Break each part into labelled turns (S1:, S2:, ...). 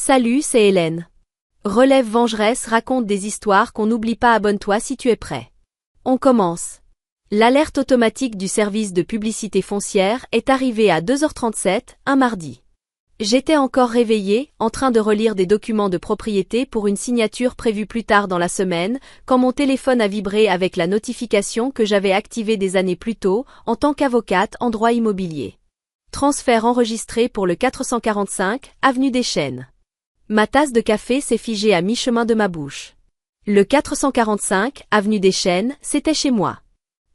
S1: Salut, c'est Hélène. Relève Vengeresse raconte des histoires qu'on n'oublie pas. Abonne-toi si tu es prêt. On commence. L'alerte automatique du service de publicité foncière est arrivée à 2h37, un mardi. J'étais encore réveillée, en train de relire des documents de propriété pour une signature prévue plus tard dans la semaine, quand mon téléphone a vibré avec la notification que j'avais activée des années plus tôt, en tant qu'avocate en droit immobilier. Transfert enregistré pour le 445, avenue des Chênes. Ma tasse de café s'est figée à mi-chemin de ma bouche. Le 445, avenue des Chênes, c'était chez moi.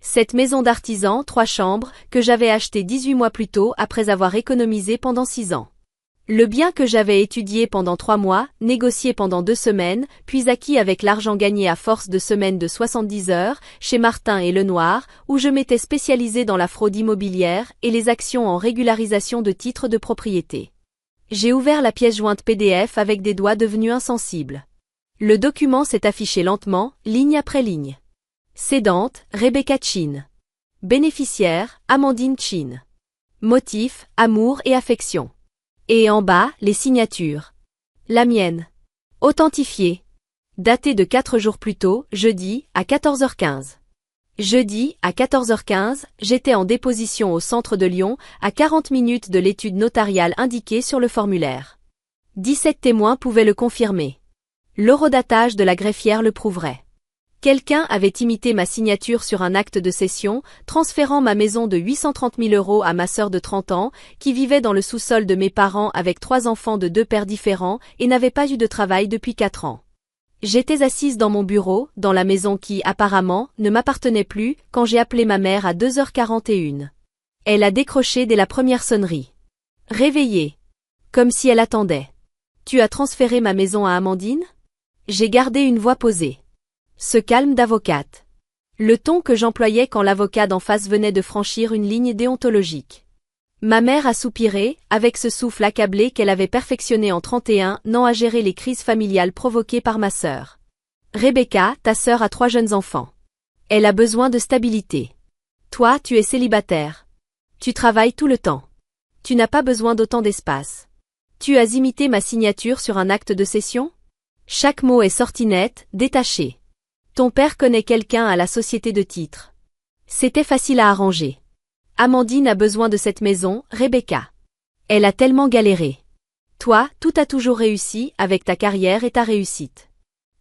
S1: Cette maison d'artisan, 3 chambres, que j'avais achetée 18 mois plus tôt après avoir économisé pendant 6 ans. Le bien que j'avais étudié pendant 3 mois, négocié pendant 2 semaines, puis acquis avec l'argent gagné à force de semaines de 70 heures, chez Martin et Lenoir, où je m'étais spécialisé dans la fraude immobilière et les actions en régularisation de titres de propriété. J'ai ouvert la pièce jointe PDF avec des doigts devenus insensibles. Le document s'est affiché lentement, ligne après ligne. Cédante, Rebecca Chin. Bénéficiaire, Amandine Chin. Motif, amour et affection. Et en bas, les signatures. La mienne. Authentifiée. Datée de 4 jours plus tôt, jeudi, à 14h15. Jeudi, à 14h15, j'étais en déposition au centre de Lyon, à 40 minutes de l'étude notariale indiquée sur le formulaire. 17 témoins pouvaient le confirmer. L'horodatage de la greffière le prouverait. Quelqu'un avait imité ma signature sur un acte de cession, transférant ma maison de 830 000 € à ma sœur de 30 ans, qui vivait dans le sous-sol de mes parents avec 3 enfants de 2 pères différents et n'avait pas eu de travail depuis 4 ans. J'étais assise dans mon bureau, dans la maison qui, apparemment, ne m'appartenait plus, quand j'ai appelé ma mère à 2h41. Elle a décroché dès la première sonnerie. Réveillée. Comme si elle attendait. Tu as transféré ma maison à Amandine? J'ai gardé une voix posée. Ce calme d'avocate. Le ton que j'employais quand l'avocat d'en face venait de franchir une ligne déontologique. Ma mère a soupiré, avec ce souffle accablé qu'elle avait perfectionné en 31 ans à gérer les crises familiales provoquées par ma sœur. Rebecca, ta sœur a 3 jeunes enfants. Elle a besoin de stabilité. Toi, tu es célibataire. Tu travailles tout le temps. Tu n'as pas besoin d'autant d'espace. Tu as imité ma signature sur un acte de cession? Chaque mot est sorti net, détaché. Ton père connaît quelqu'un à la société de titres. C'était facile à arranger. Amandine a besoin de cette maison, Rebecca. Elle a tellement galéré. Toi, tout a toujours réussi, avec ta carrière et ta réussite.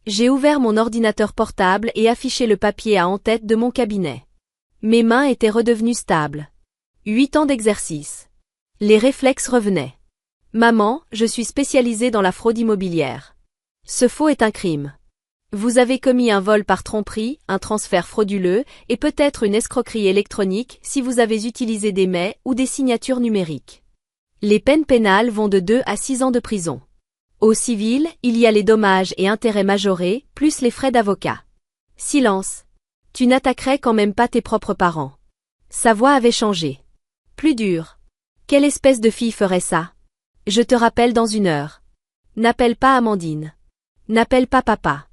S1: J'ai ouvert mon ordinateur portable et affiché le papier à en-tête de mon cabinet. Mes mains étaient redevenues stables. 8 ans d'exercice. Les réflexes revenaient. Maman, je suis spécialisée dans la fraude immobilière. Ce faux est un crime. Vous avez commis un vol par tromperie, un transfert frauduleux, et peut-être une escroquerie électronique si vous avez utilisé des mails ou des signatures numériques. Les peines pénales vont de 2 à 6 ans de prison. Au civil, il y a les dommages et intérêts majorés, plus les frais d'avocat. Silence. Tu n'attaquerais quand même pas tes propres parents. Sa voix avait changé. Plus dur. Quelle espèce de fille ferait ça? Je te rappelle dans 1 heure. N'appelle pas Amandine. N'appelle pas papa.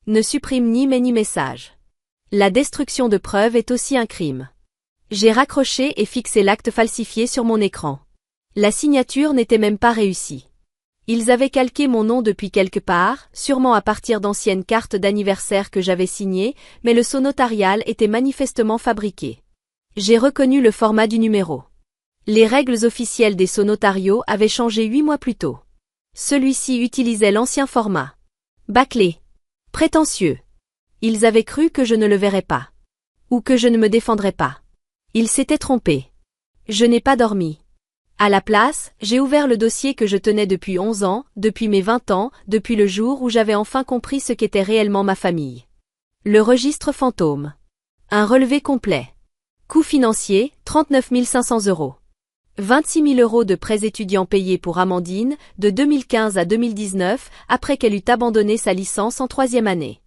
S1: Ne supprime ni mail ni message. La destruction de preuves est aussi un crime. J'ai raccroché et fixé l'acte falsifié sur mon écran. La signature n'était même pas réussie. Ils avaient calqué mon nom depuis quelque part, sûrement à partir d'anciennes cartes d'anniversaire que j'avais signées, mais le sceau notarial était manifestement fabriqué. J'ai reconnu le format du numéro. Les règles officielles des sceaux notariaux avaient changé 8 mois plus tôt. Celui-ci utilisait l'ancien format. Bâclé. Prétentieux. Ils avaient cru que je ne le verrais pas. Ou que je ne me défendrais pas. Ils s'étaient trompés. Je n'ai pas dormi. À la place, j'ai ouvert le dossier que je tenais depuis 11 ans, depuis mes 20 ans, depuis le jour où j'avais enfin compris ce qu'était réellement ma famille. Le registre fantôme. Un relevé complet. Coût financier, 39 500 €. 26 000 € de prêts étudiants payés pour Amandine, de 2015 à 2019, après qu'elle eut abandonné sa licence en 3e année.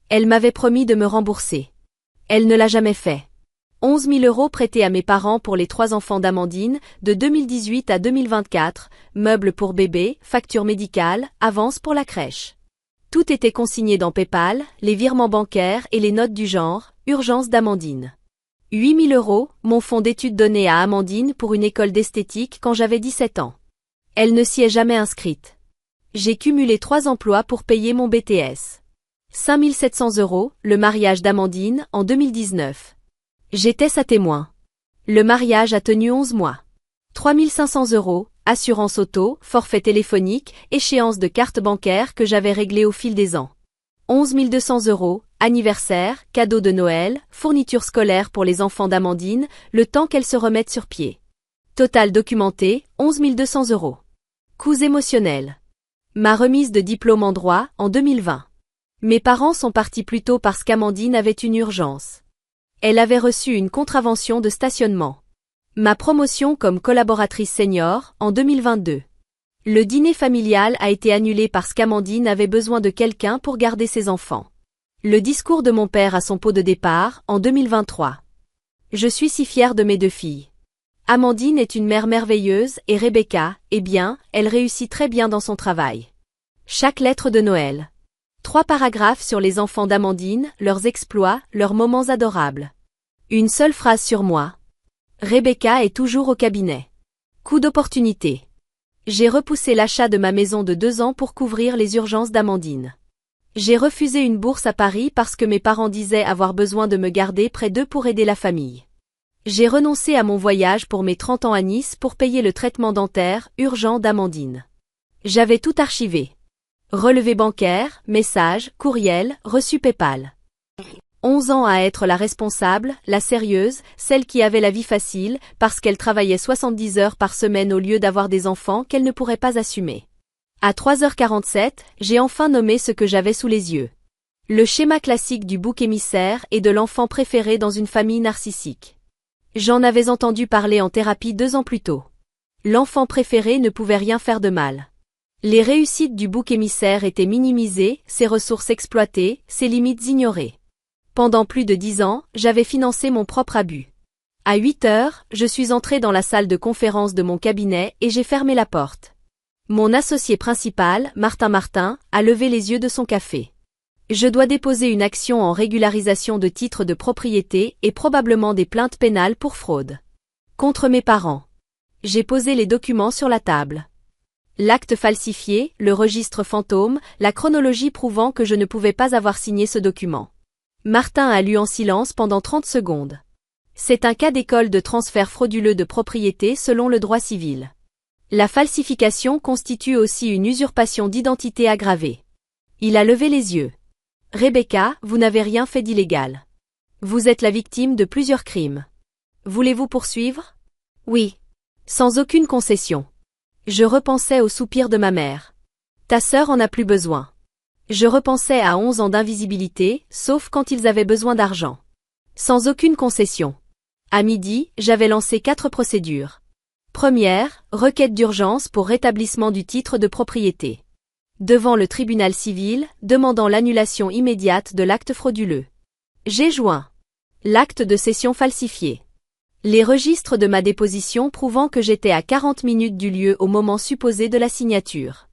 S1: Elle m'avait promis de me rembourser. Elle ne l'a jamais fait. 11 000 € prêtés à mes parents pour les 3 enfants d'Amandine, de 2018 à 2024, meubles pour bébé, facture médicale, avance pour la crèche. Tout était consigné dans PayPal, les virements bancaires et les notes du genre, urgence d'Amandine. 8 000 €, mon fonds d'études donné à Amandine pour une école d'esthétique quand j'avais 17 ans. Elle ne s'y est jamais inscrite. J'ai cumulé 3 emplois pour payer mon BTS. 5 700 €, le mariage d'Amandine, en 2019. J'étais sa témoin. Le mariage a tenu 11 mois. 3 500 €, assurance auto, forfait téléphonique, échéance de carte bancaire que j'avais réglée au fil des ans. 11 200 €, anniversaire, cadeau de Noël, fourniture scolaire pour les enfants d'Amandine, le temps qu'elle se remette sur pied. Total documenté, 11 200 €. Coûts émotionnels. Ma remise de diplôme en droit, en 2020. Mes parents sont partis plus tôt parce qu'Amandine avait une urgence. Elle avait reçu une contravention de stationnement. Ma promotion comme collaboratrice senior, en 2022. Le dîner familial a été annulé parce qu'Amandine avait besoin de quelqu'un pour garder ses enfants. Le discours de mon père à son pot de départ, en 2023. Je suis si fière de mes 2 filles. Amandine est une mère merveilleuse et Rebecca, eh bien, elle réussit très bien dans son travail. Chaque lettre de Noël. 3 paragraphes sur les enfants d'Amandine, leurs exploits, leurs moments adorables. Une seule phrase sur moi. Rebecca est toujours au cabinet. Coup d'opportunité. J'ai repoussé l'achat de ma maison de 2 ans pour couvrir les urgences d'Amandine. J'ai refusé une bourse à Paris parce que mes parents disaient avoir besoin de me garder près d'eux pour aider la famille. J'ai renoncé à mon voyage pour mes 30 ans à Nice pour payer le traitement dentaire urgent d'Amandine. J'avais tout archivé. Relevé bancaire, message, courriel, reçu PayPal. 11 ans à être la responsable, la sérieuse, celle qui avait la vie facile, parce qu'elle travaillait 70 heures par semaine au lieu d'avoir des enfants qu'elle ne pourrait pas assumer. À 3h47, j'ai enfin nommé ce que j'avais sous les yeux. Le schéma classique du bouc émissaire et de l'enfant préféré dans une famille narcissique. J'en avais entendu parler en thérapie 2 ans plus tôt. L'enfant préféré ne pouvait rien faire de mal. Les réussites du bouc émissaire étaient minimisées, ses ressources exploitées, ses limites ignorées. Pendant plus de 10 ans, j'avais financé mon propre abus. À 8h, je suis entrée dans la salle de conférence de mon cabinet et j'ai fermé la porte. Mon associé principal, Martin, a levé les yeux de son café. Je dois déposer une action en régularisation de titres de propriété et probablement des plaintes pénales pour fraude. Contre mes parents. J'ai posé les documents sur la table. L'acte falsifié, le registre fantôme, la chronologie prouvant que je ne pouvais pas avoir signé ce document. Martin a lu en silence pendant 30 secondes. C'est un cas d'école de transfert frauduleux de propriété selon le droit civil. La falsification constitue aussi une usurpation d'identité aggravée. Il a levé les yeux. Rebecca, vous n'avez rien fait d'illégal. Vous êtes la victime de plusieurs crimes. Voulez-vous poursuivre? Oui. Sans aucune concession. Je repensais au soupir de ma mère. Ta sœur en a plus besoin. Je repensais à 11 ans d'invisibilité, sauf quand ils avaient besoin d'argent. Sans aucune concession. À midi, j'avais lancé 4 procédures. Première, requête d'urgence pour rétablissement du titre de propriété. Devant le tribunal civil, demandant l'annulation immédiate de l'acte frauduleux. J'ai joint. L'acte de cession falsifié. Les registres de ma déposition prouvant que j'étais à 40 minutes du lieu au moment supposé de la signature.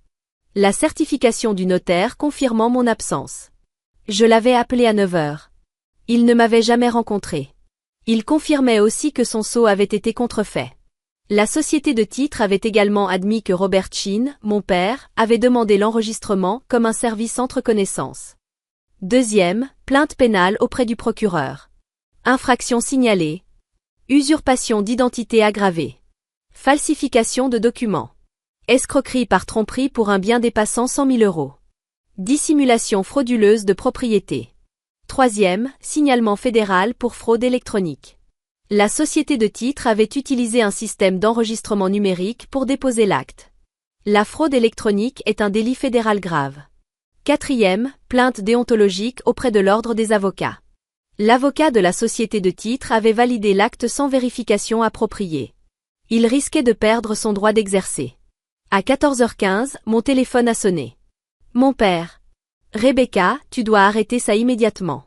S1: La certification du notaire confirmant mon absence. Je l'avais appelé à 9h. Il ne m'avait jamais rencontré. Il confirmait aussi que son sceau avait été contrefait. La société de titres avait également admis que Robert Sheen, mon père, avait demandé l'enregistrement comme un service entre connaissances. Deuxième, plainte pénale auprès du procureur. Infraction signalée. Usurpation d'identité aggravée. Falsification de documents. Escroquerie par tromperie pour un bien dépassant 100 000 €. Dissimulation frauduleuse de propriété. Troisième, signalement fédéral pour fraude électronique. La société de titres avait utilisé un système d'enregistrement numérique pour déposer l'acte. La fraude électronique est un délit fédéral grave. Quatrième, plainte déontologique auprès de l'ordre des avocats. L'avocat de la société de titres avait validé l'acte sans vérification appropriée. Il risquait de perdre son droit d'exercer. À 14h15, mon téléphone a sonné. Mon père. Rebecca, tu dois arrêter ça immédiatement.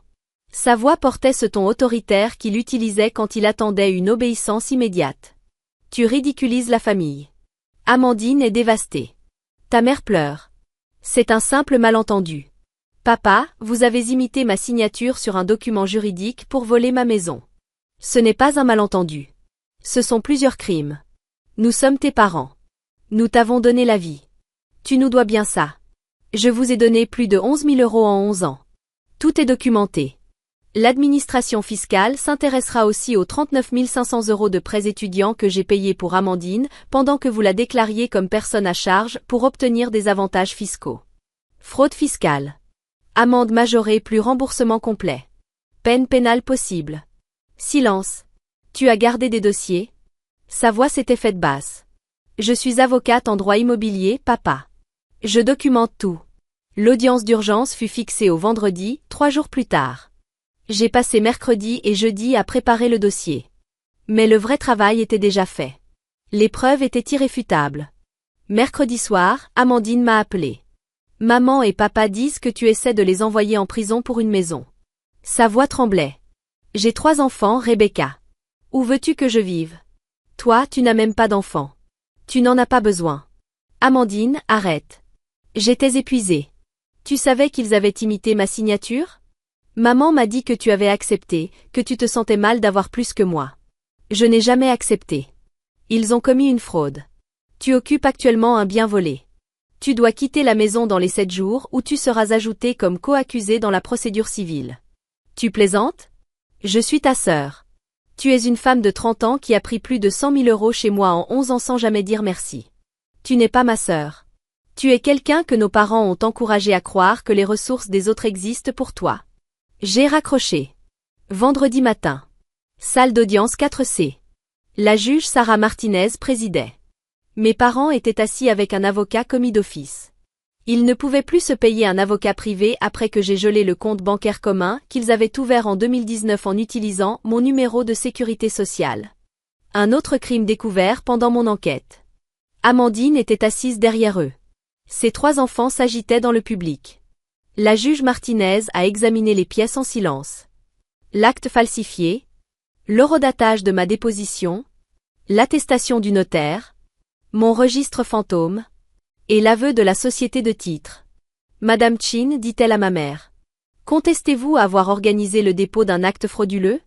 S1: Sa voix portait ce ton autoritaire qu'il utilisait quand il attendait une obéissance immédiate. Tu ridiculises la famille. Amandine est dévastée. Ta mère pleure. C'est un simple malentendu. Papa, vous avez imité ma signature sur un document juridique pour voler ma maison. Ce n'est pas un malentendu. Ce sont plusieurs crimes. Nous sommes tes parents. Nous t'avons donné la vie. Tu nous dois bien ça. Je vous ai donné plus de 11 000 € en 11 ans. Tout est documenté. L'administration fiscale s'intéressera aussi aux 39 500 € de prêts étudiants que j'ai payés pour Amandine pendant que vous la déclariez comme personne à charge pour obtenir des avantages fiscaux. Fraude fiscale. Amende majorée plus remboursement complet. Peine pénale possible. Silence. Tu as gardé des dossiers? Sa voix s'était faite basse. Je suis avocate en droit immobilier, papa. Je documente tout. L'audience d'urgence fut fixée au vendredi, 3 jours plus tard. J'ai passé mercredi et jeudi à préparer le dossier. Mais le vrai travail était déjà fait. Les preuves étaient irréfutables. Mercredi soir, Amandine m'a appelé. Maman et papa disent que tu essaies de les envoyer en prison pour une maison. Sa voix tremblait. J'ai 3 enfants, Rebecca. Où veux-tu que je vive? Toi, tu n'as même pas d'enfants. Tu n'en as pas besoin. Amandine, arrête. J'étais épuisée. Tu savais qu'ils avaient imité ma signature? Maman m'a dit que tu avais accepté, que tu te sentais mal d'avoir plus que moi. Je n'ai jamais accepté. Ils ont commis une fraude. Tu occupes actuellement un bien volé. Tu dois quitter la maison dans les 7 jours ou tu seras ajouté comme co-accusé dans la procédure civile. Tu plaisantes? Je suis ta sœur. Tu es une femme de 30 ans qui a pris plus de 100 000 € chez moi en 11 ans sans jamais dire merci. Tu n'es pas ma sœur. Tu es quelqu'un que nos parents ont encouragé à croire que les ressources des autres existent pour toi. J'ai raccroché. Vendredi matin. Salle d'audience 4C. La juge Sarah Martinez présidait. Mes parents étaient assis avec un avocat commis d'office. Ils ne pouvaient plus se payer un avocat privé après que j'ai gelé le compte bancaire commun qu'ils avaient ouvert en 2019 en utilisant mon numéro de sécurité sociale. Un autre crime découvert pendant mon enquête. Amandine était assise derrière eux. Ses 3 enfants s'agitaient dans le public. La juge Martinez a examiné les pièces en silence. L'acte falsifié, l'horodatage de ma déposition, l'attestation du notaire, mon registre fantôme, et l'aveu de la société de titres. Madame Chin, dit-elle à ma mère. Contestez-vous avoir organisé le dépôt d'un acte frauduleux?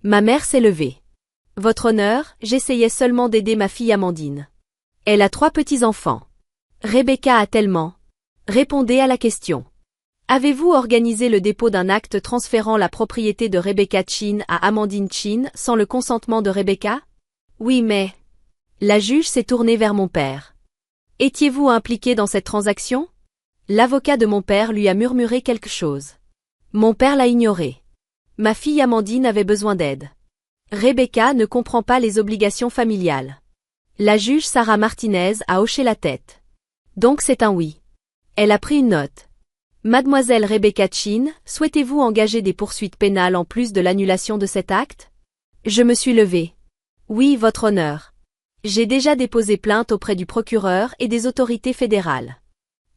S1: Ma mère s'est levée. Votre honneur, j'essayais seulement d'aider ma fille Amandine. Elle a 3 petits-enfants. Rebecca a tellement. Répondez à la question. Avez-vous organisé le dépôt d'un acte transférant la propriété de Rebecca Chin à Amandine Chin sans le consentement de Rebecca? Oui, mais... La juge s'est tournée vers mon père. Étiez-vous impliqué dans cette transaction? L'avocat de mon père lui a murmuré quelque chose. Mon père l'a ignoré. Ma fille Amandine avait besoin d'aide. Rebecca ne comprend pas les obligations familiales. La juge Sarah Martinez a hoché la tête. Donc c'est un oui. Elle a pris une note. Mademoiselle Rebecca Chin, souhaitez-vous engager des poursuites pénales en plus de l'annulation de cet acte? Je me suis levée. Oui, votre honneur. J'ai déjà déposé plainte auprès du procureur et des autorités fédérales.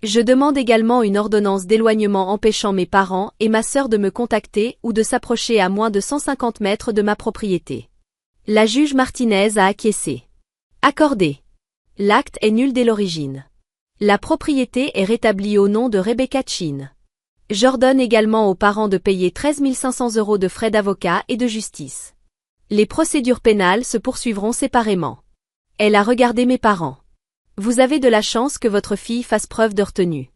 S1: Je demande également une ordonnance d'éloignement empêchant mes parents et ma sœur de me contacter ou de s'approcher à moins de 150 mètres de ma propriété. La juge Martinez a acquiescé. Accordé. L'acte est nul dès l'origine. La propriété est rétablie au nom de Rebecca Chin. J'ordonne également aux parents de payer 13 500 € de frais d'avocat et de justice. Les procédures pénales se poursuivront séparément. Elle a regardé mes parents. Vous avez de la chance que votre fille fasse preuve de retenue.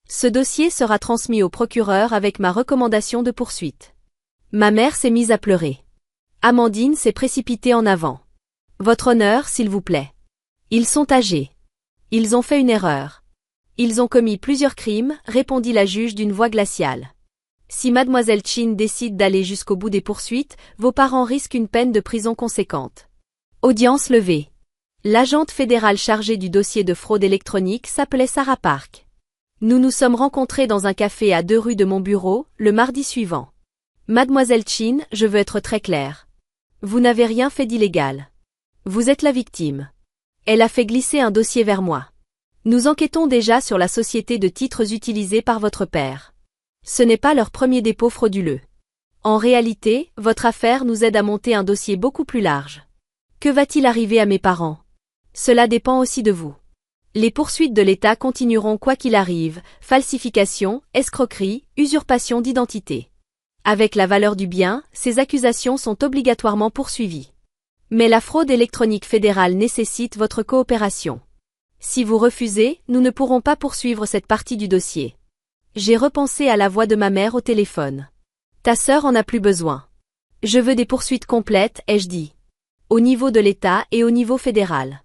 S1: Ce dossier sera transmis au procureur avec ma recommandation de poursuite. Ma mère s'est mise à pleurer. Amandine s'est précipitée en avant. Votre honneur, s'il vous plaît. Ils sont âgés. Ils ont fait une erreur. Ils ont commis plusieurs crimes, répondit la juge d'une voix glaciale. Si mademoiselle Chin décide d'aller jusqu'au bout des poursuites, vos parents risquent une peine de prison conséquente. Audience levée. L'agente fédérale chargée du dossier de fraude électronique s'appelait Sarah Park. Nous nous sommes rencontrés dans un café à 2 rues de mon bureau, le mardi suivant. Mademoiselle Chin, je veux être très claire. Vous n'avez rien fait d'illégal. Vous êtes la victime. Elle a fait glisser un dossier vers moi. Nous enquêtons déjà sur la société de titres utilisée par votre père. Ce n'est pas leur premier dépôt frauduleux. En réalité, votre affaire nous aide à monter un dossier beaucoup plus large. Que va-t-il arriver à mes parents? Cela dépend aussi de vous. Les poursuites de l'État continueront quoi qu'il arrive, falsification, escroquerie, usurpation d'identité. Avec la valeur du bien, ces accusations sont obligatoirement poursuivies. Mais la fraude électronique fédérale nécessite votre coopération. Si vous refusez, nous ne pourrons pas poursuivre cette partie du dossier. J'ai repensé à la voix de ma mère au téléphone. Ta sœur en a plus besoin. Je veux des poursuites complètes, ai-je dit. Au niveau de l'État et au niveau fédéral.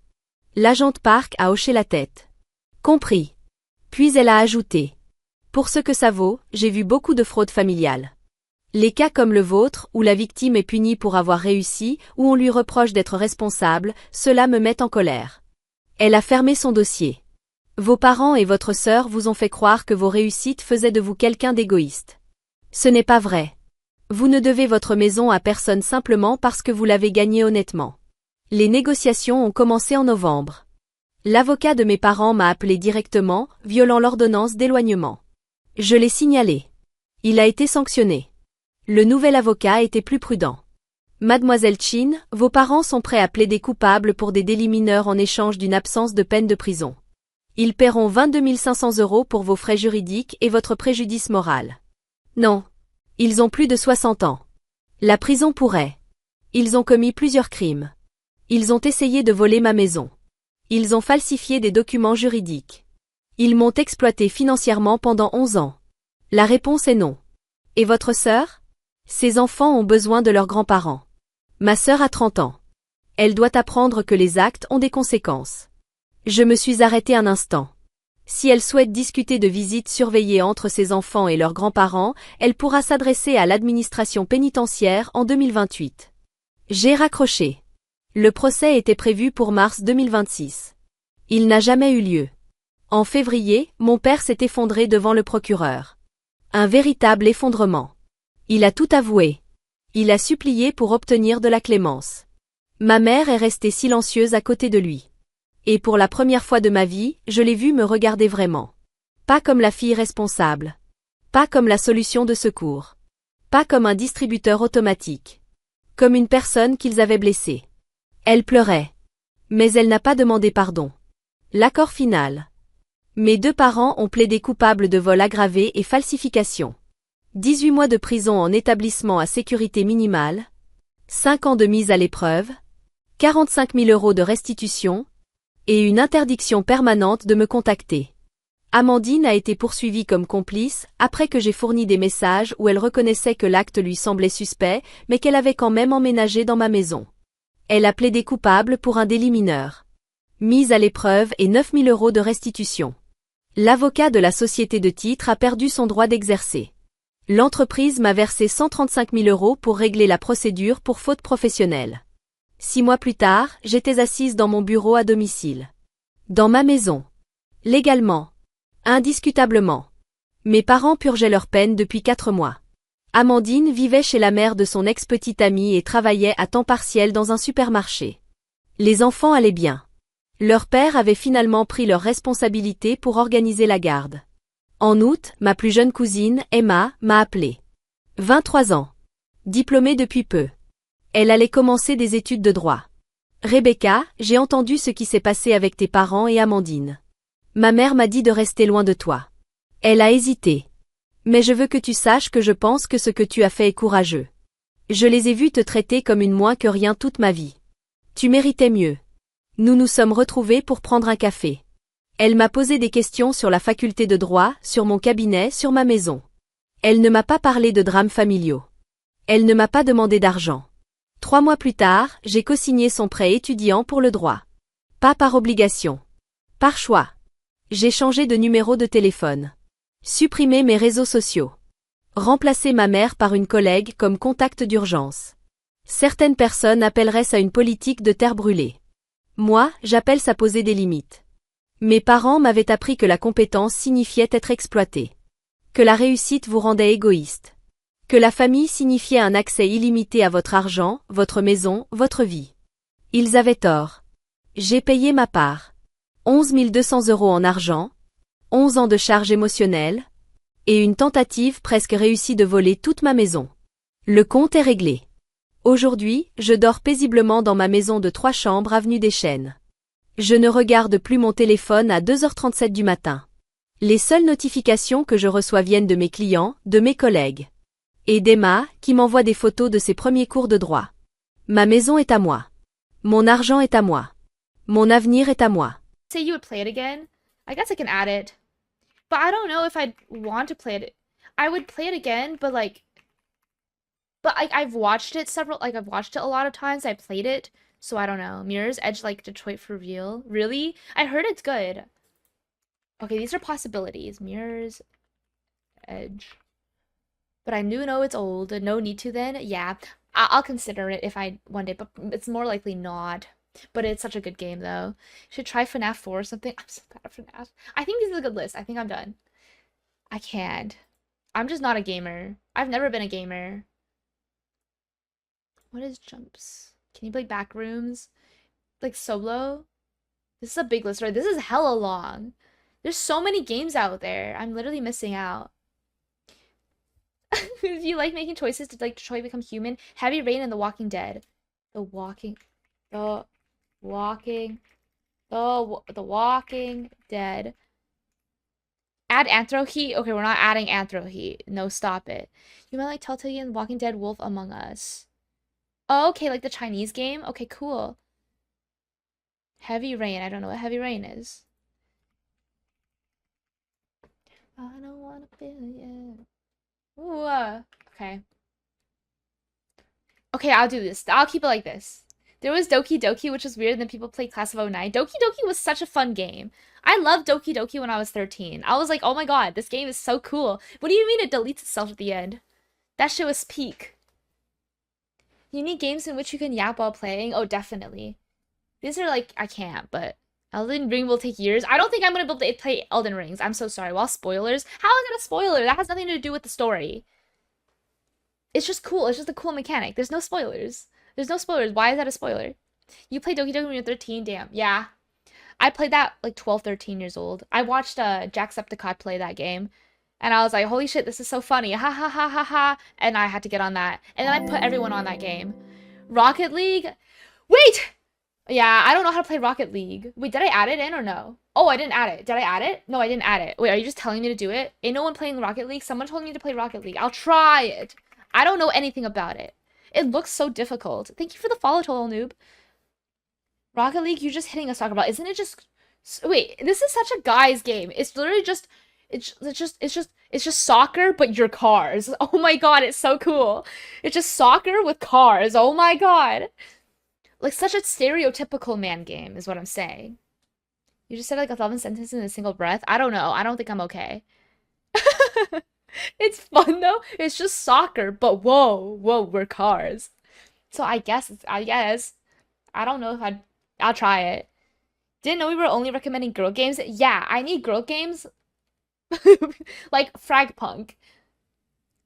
S1: L'agente Park a hoché la tête. Compris. Puis elle a ajouté. Pour ce que ça vaut, j'ai vu beaucoup de fraudes familiales. Les cas comme le vôtre, où la victime est punie pour avoir réussi, où on lui reproche d'être responsable, cela me met en colère. Elle a fermé son dossier. Vos parents et votre sœur vous ont fait croire que vos réussites faisaient de vous quelqu'un d'égoïste. Ce n'est pas vrai. Vous ne devez votre maison à personne simplement parce que vous l'avez gagnée honnêtement. Les négociations ont commencé en novembre. L'avocat de mes parents m'a appelé directement, violant l'ordonnance d'éloignement. Je l'ai signalé. Il a été sanctionné. Le nouvel avocat était plus prudent. Mademoiselle Chin, vos parents sont prêts à plaider coupables pour des délits mineurs en échange d'une absence de peine de prison. Ils paieront 22 500 € pour vos frais juridiques et votre préjudice moral. Non. Ils ont plus de 60 ans. La prison pourrait. Ils ont commis plusieurs crimes. Ils ont essayé de voler ma maison. Ils ont falsifié des documents juridiques. Ils m'ont exploité financièrement pendant 11 ans. La réponse est non. Et votre sœur? Ses enfants ont besoin de leurs grands-parents. Ma sœur a 30 ans. Elle doit apprendre que les actes ont des conséquences. Je me suis arrêtée un instant. Si elle souhaite discuter de visites surveillées entre ses enfants et leurs grands-parents, elle pourra s'adresser à l'administration pénitentiaire en 2028. J'ai raccroché. Le procès était prévu pour mars 2026. Il n'a jamais eu lieu. En février, mon père s'est effondré devant le procureur. Un véritable effondrement. Il a tout avoué. Il a supplié pour obtenir de la clémence. Ma mère est restée silencieuse à côté de lui. Et pour la première fois de ma vie, je l'ai vu me regarder vraiment. Pas comme la fille responsable. Pas comme la solution de secours. Pas comme un distributeur automatique. Comme une personne qu'ils avaient blessée. Elle pleurait. Mais elle n'a pas demandé pardon. L'accord final. Mes deux parents ont plaidé coupables de vol aggravé et falsification. 18 mois de prison en établissement à sécurité minimale. 5 ans de mise à l'épreuve. 45 000 € de restitution. Et une interdiction permanente de me contacter. Amandine a été poursuivie comme complice, après que j'ai fourni des messages où elle reconnaissait que l'acte lui semblait suspect, mais qu'elle avait quand même emménagé dans ma maison. Elle a plaidé coupable pour un délit mineur. Mise à l'épreuve et 9 000 € de restitution. L'avocat de la société de titres a perdu son droit d'exercer. L'entreprise m'a versé 135 000 € pour régler la procédure pour faute professionnelle. 6 mois plus tard, j'étais assise dans mon bureau à domicile. Dans ma maison. Légalement. Indiscutablement. Mes parents purgeaient leur peine depuis 4 mois. Amandine vivait chez la mère de son ex-petite amie et travaillait à temps partiel dans un supermarché. Les enfants allaient bien. Leur père avait finalement pris leurs responsabilités pour organiser la garde. En août, ma plus jeune cousine, Emma, m'a appelée. 23 ans. Diplômée depuis peu. Elle allait commencer des études de droit. Rebecca, j'ai entendu ce qui s'est passé avec tes parents et Amandine. Ma mère m'a dit de rester loin de toi. Elle a hésité. Mais je veux que tu saches que je pense que ce que tu as fait est courageux. Je les ai vus te traiter comme une moins que rien toute ma vie. Tu méritais mieux. Nous nous sommes retrouvés pour prendre un café. Elle m'a posé des questions sur la faculté de droit, sur mon cabinet, sur ma maison. Elle ne m'a pas parlé de drames familiaux. Elle ne m'a pas demandé d'argent. 3 mois plus tard, j'ai cosigné son prêt étudiant pour le droit. Pas par obligation. Par choix. J'ai changé de numéro de téléphone. Supprimé mes réseaux sociaux. Remplacé ma mère par une collègue comme contact d'urgence. Certaines personnes appelleraient ça une politique de terre brûlée. Moi, j'appelle ça poser des limites. Mes parents m'avaient appris que la compétence signifiait être exploité. Que la réussite vous rendait égoïste. Que la famille signifiait un accès illimité à votre argent, votre maison, votre vie. Ils avaient tort. J'ai payé ma part. 11 200 € en argent, 11 ans de charges émotionnelles, et une tentative presque réussie de voler toute ma maison. Le compte est réglé. Aujourd'hui, je dors paisiblement dans ma maison de 3 chambres avenue des Chênes. Je ne regarde plus mon téléphone à 2h37 du matin. Les seules notifications que je reçois viennent de mes clients, de mes collègues. Et d'Emma, qui m'envoie des photos de ses premiers cours de droit. Ma maison est à moi. Mon argent est à moi. Mon avenir est à moi.
S2: say you would play it again, I guess I can add it. But I don't know if I'd want to play it. I would play it again, but like, I've watched it I've watched it a lot of times. I played it, so I don't know. Mirror's Edge like Detroit for real? Really? I heard it's good. Okay, these are possibilities. Mirror's Edge. But I do know it's old. No need to then. Yeah, I'll consider it if I one day, but it's more likely not. But it's such a good game though. Should try FNAF 4 or something. I'm so bad at FNAF. I think this is a good list. I think I'm done. I can't. I'm just not a gamer. I've never been a gamer. What is jumps? Can you play Backrooms? Like solo? This is a big list, right? This is hella long. There's so many games out there. I'm literally missing out. If you like making choices to like Detroit Become Human, Heavy Rain and The Walking Dead. The Walking, the Walking, the Walking Dead. Add Anthro Heat. Okay, we're not adding Anthro Heat. No, stop it. You might like Telltale and Walking Dead Wolf Among Us. Oh, okay, like the Chinese game? Okay, cool. Heavy Rain. I don't know what Heavy Rain is. I don't wanna feel it. Ooh, okay. Okay, I'll do this. I'll keep it like this. There was Doki Doki, which was weird, and then people played Class of '09. Doki Doki was such a fun game. I loved Doki Doki when I was 13. I was like, oh my god, this game is so cool. What do you mean it deletes itself at the end? That shit was peak. You need games in which you can yap while playing? Oh, definitely. These are like, I can't, but Elden Ring will take years. I don't think I'm gonna be able to play Elden Rings. I'm so sorry. Well, spoilers? How is it a spoiler? That has nothing to do with the story. It's just cool. It's just a cool mechanic. There's no spoilers. There's no spoilers. Why is that a spoiler? You played Doki Doki when you're 13? Damn. Yeah. I played that like 12, 13 years old. I watched Jacksepticeye play that game. And I was like, holy shit, this is so funny. Ha ha ha ha ha. And I had to get on that. And then I put everyone on that game. Rocket League? Wait! Yeah, I don't know how to play Rocket League. Wait, did I add it in or no? Oh, I didn't add it. Did I add it? No, I didn't add it. Wait, are you just telling me to do it? Ain't no one playing Rocket League? Someone told me to play Rocket League. I'll try it. I don't know anything about it. It looks so difficult. Thank you for the follow, Total Noob. Rocket League, you're just hitting a soccer ball. Isn't it just... Wait, this is such a guy's game. It's literally just... It's just soccer, but your cars. Oh my god, it's so cool. It's just soccer with cars. Oh my god. Like, such a stereotypical man game is what I'm saying. You just said like 11 sentences in a single breath? I don't know. I don't think I'm okay. It's fun though. It's just soccer, but whoa, we're cars. So I guess. I don't know if I'll try it. Didn't know we were only recommending girl games. Yeah, I need girl games. Like Fragpunk.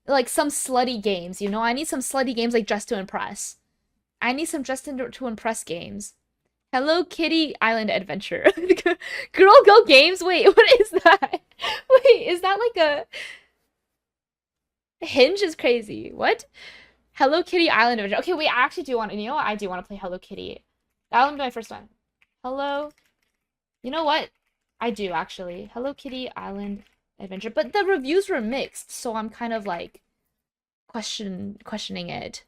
S2: Like some slutty games, you know? I need some slutty games like Dress to Impress. I need some Dress to Impress games. Hello Kitty Island Adventure. Girl Go Games? Wait, what is that? Wait, is that like a... Hinge is crazy. What? Hello Kitty Island Adventure. Okay, wait, I actually do want to... You know what? I do want to play Hello Kitty. That'll be my first one. Hello... You know what? I do, actually. Hello Kitty Island Adventure. But the reviews were mixed, so I'm kind of like... questioning it.